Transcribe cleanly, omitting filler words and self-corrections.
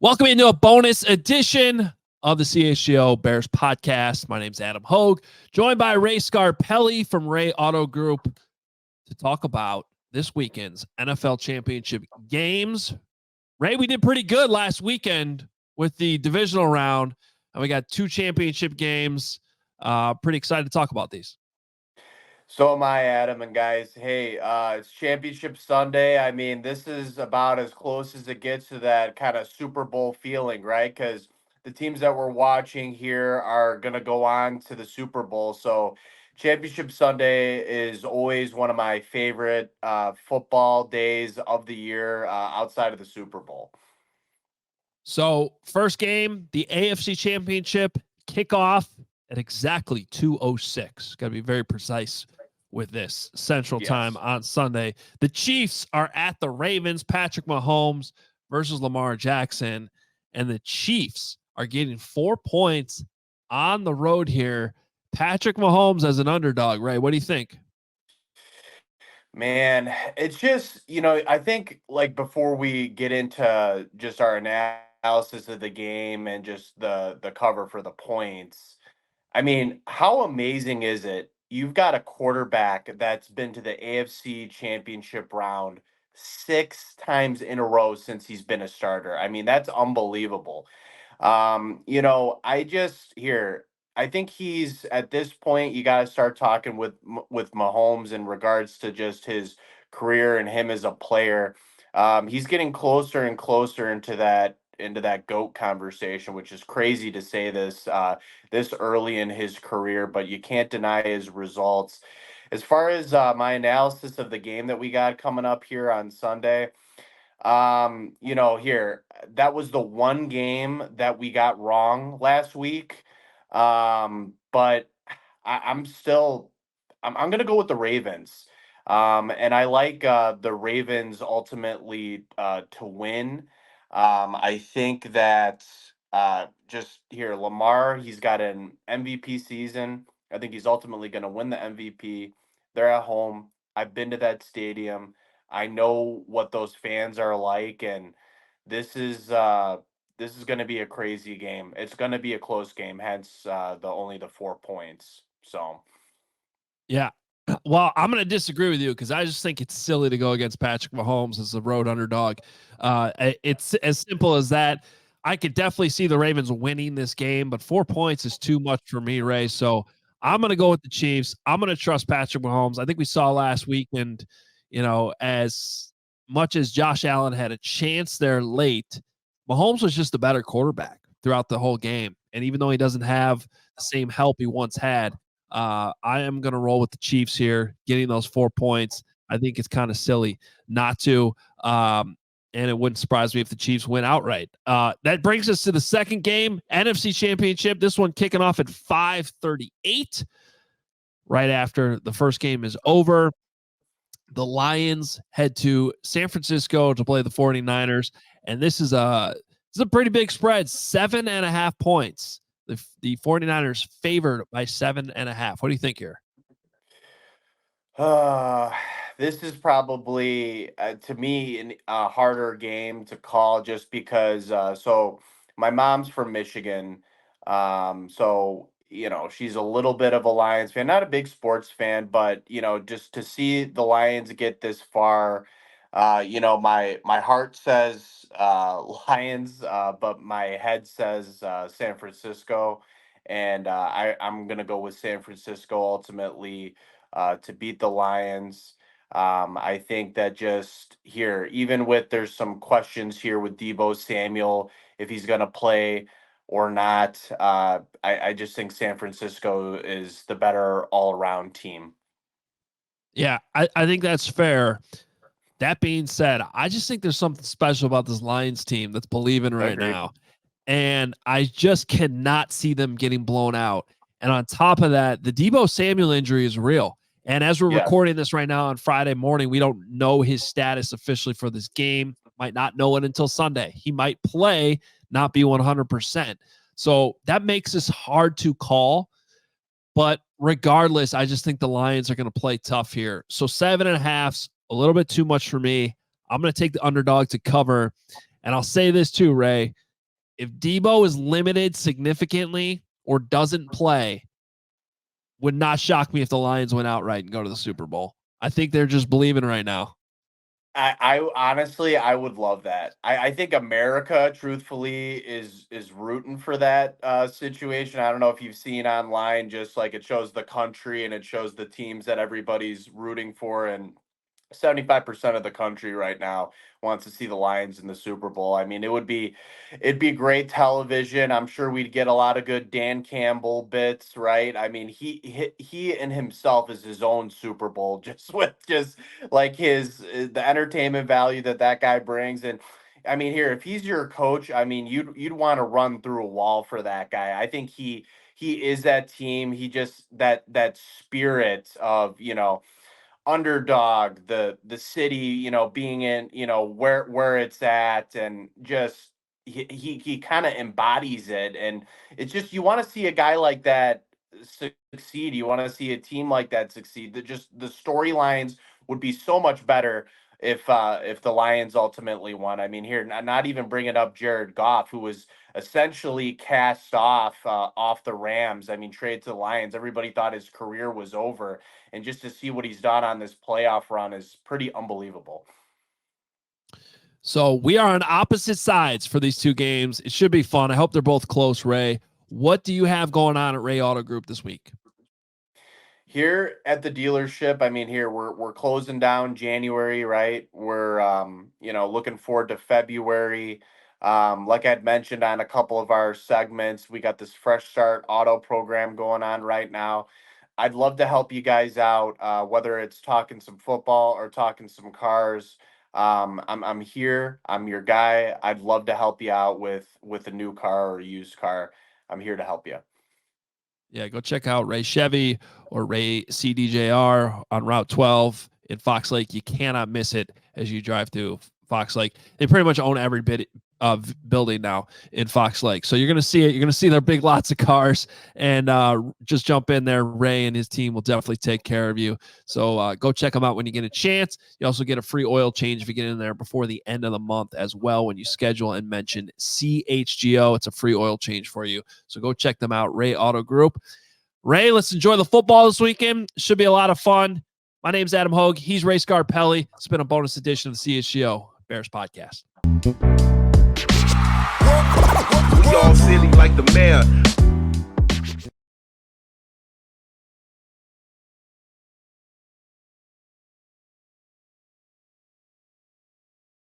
Welcome into a bonus edition of the CHGO Bears Podcast. My name's Adam Hoge, joined by Ray Scarpelli from Ray AutoGroup to talk about this weekend's NFL Championship games. Ray, we did pretty good last weekend with the divisional round, and we got two championship games. Pretty excited to talk about these. So am I, Adam, and guys. Hey, it's Championship Sunday. I mean, this is about as close as it gets to that kind of Super Bowl feeling, right? Because the teams that we're watching here are going to go on to the Super Bowl. So Championship Sunday is always one of my favorite football days of the year outside of the Super Bowl. So first game, the AFC Championship kickoff at exactly 2:06. Got to be very precise with this Central Time on Sunday. The Chiefs are at the Ravens. Patrick Mahomes versus Lamar Jackson, and the Chiefs are getting 4 points on the road here. Patrick Mahomes as an underdog, Ray. What do you think? Man, it's just, I think like before we get into just our analysis of the game and just the cover for the points, I mean, how amazing is it? You've got a quarterback that's been to the AFC Championship round 6 times in a row since he's been a starter. I mean, that's unbelievable. I think he's at this point. You got to start talking with Mahomes in regards to just his career and him as a player. He's getting closer and closer into that GOAT conversation, which is crazy to say this early in his career, but you can't deny his results. As far as my analysis of the game that we got coming up here on Sunday, here, that was the one game that we got wrong last week. But I'm gonna go with the Ravens. And I like the Ravens ultimately to win. I think that just here, Lamar, he's got an MVP season. I think he's ultimately going to win the MVP. They're at home. I've been to that stadium. I know what those fans are like, and this is going to be a crazy game. It's going to be a close game, hence the 4 points. So, Yeah. Well, I'm going to disagree with you because I just think it's silly to go against Patrick Mahomes as a road underdog. It's as simple as that. I could definitely see the Ravens winning this game, but 4 points is too much for me, Ray. So I'm going to go with the Chiefs. I'm going to trust Patrick Mahomes. I think we saw last weekend, as much as Josh Allen had a chance there late, Mahomes was just a better quarterback throughout the whole game. And even though he doesn't have the same help he once had, I am going to roll with the Chiefs here, getting those 4 points. I think it's kind of silly not to, and it wouldn't surprise me if the Chiefs win outright. That brings us to the second game, NFC Championship. This one kicking off at 5:38, right after the first game is over. The Lions head to San Francisco to play the 49ers, and this is a pretty big spread, 7.5 points. The 49ers favored by 7.5. What do you think here? This is probably to me a harder game to call just because. So my mom's from Michigan, so she's a little bit of a Lions fan, not a big sports fan, but just to see the Lions get this far, my heart says Lions, but my head says San Francisco, and I'm gonna go with San Francisco ultimately to beat the Lions. I think that just here, even with there's some questions here with Deebo Samuel, if he's going to play or not, I just think San Francisco is the better all around team. Yeah, I think that's fair. That being said, I just think there's something special about this Lions team that's believing right now. And I just cannot see them getting blown out. And on top of that, the Deebo Samuel injury is real. And as we're recording this right now on Friday morning, we don't know his status officially for this game. Might not know it until Sunday. He might play, not be 100%. So that makes this hard to call. But regardless, I just think the Lions are going to play tough here. So 7.5's a little bit too much for me. I'm going to take the underdog to cover. And I'll say this too, Ray. If Debo is limited significantly or doesn't play, would not shock me if the Lions went outright and go to the Super Bowl. I think they're just believing right now. I honestly, I would love that. I think America, truthfully, is rooting for that situation. I don't know if you've seen online, just like it shows the country and it shows the teams that everybody's rooting for, and 75% of the country right now wants to see the Lions in the Super Bowl. I mean, it'd be great television. I'm sure we'd get a lot of good Dan Campbell bits, right? I mean, he in himself is his own Super Bowl, just with just like his the entertainment value that guy brings. And I mean, here, if he's your coach, I mean, you'd want to run through a wall for that guy. I think he is that team. He just that spirit of, underdog, the city, being in, where it's at, and just he kind of embodies it. And it's just, you want to see a guy like that succeed. You want to see a team like that succeed. That just the storylines would be so much better if the Lions ultimately won. I mean, here, not even bringing up Jared Goff, who was essentially cast off the Rams. I mean, trade to the Lions. Everybody thought his career was over, and just to see what he's done on this playoff run is pretty unbelievable. So we are on opposite sides for these two games. It should be fun. I hope they're both close, Ray. What do you have going on at Ray AutoGroup this week? Here at the dealership, I mean, here we're closing down January, right? We're looking forward to February. Like I'd mentioned on a couple of our segments, we got this Fresh Start Auto program going on right now. I'd love to help you guys out, whether it's talking some football or talking some cars. I'm here. I'm your guy. I'd love to help you out with a new car or a used car. I'm here to help you. Yeah, go check out Ray Chevy or Ray CDJR on Route 12 in Fox Lake. You cannot miss it as you drive through Fox Lake. They pretty much own every bit of building now in Fox Lake. So you're going to see it. You're going to see their big lots of cars, and just jump in there. Ray and his team will definitely take care of you. So go check them out when you get a chance. You also get a free oil change if you get in there before the end of the month as well when you schedule and mention CHGO. It's a free oil change for you. So go check them out, Ray AutoGroup. Ray, let's enjoy the football this weekend. Should be a lot of fun. My name's Adam Hoge. He's Ray Scarpelli. It's been a bonus edition of the CHGO Bears Podcast. We all silly like the mayor.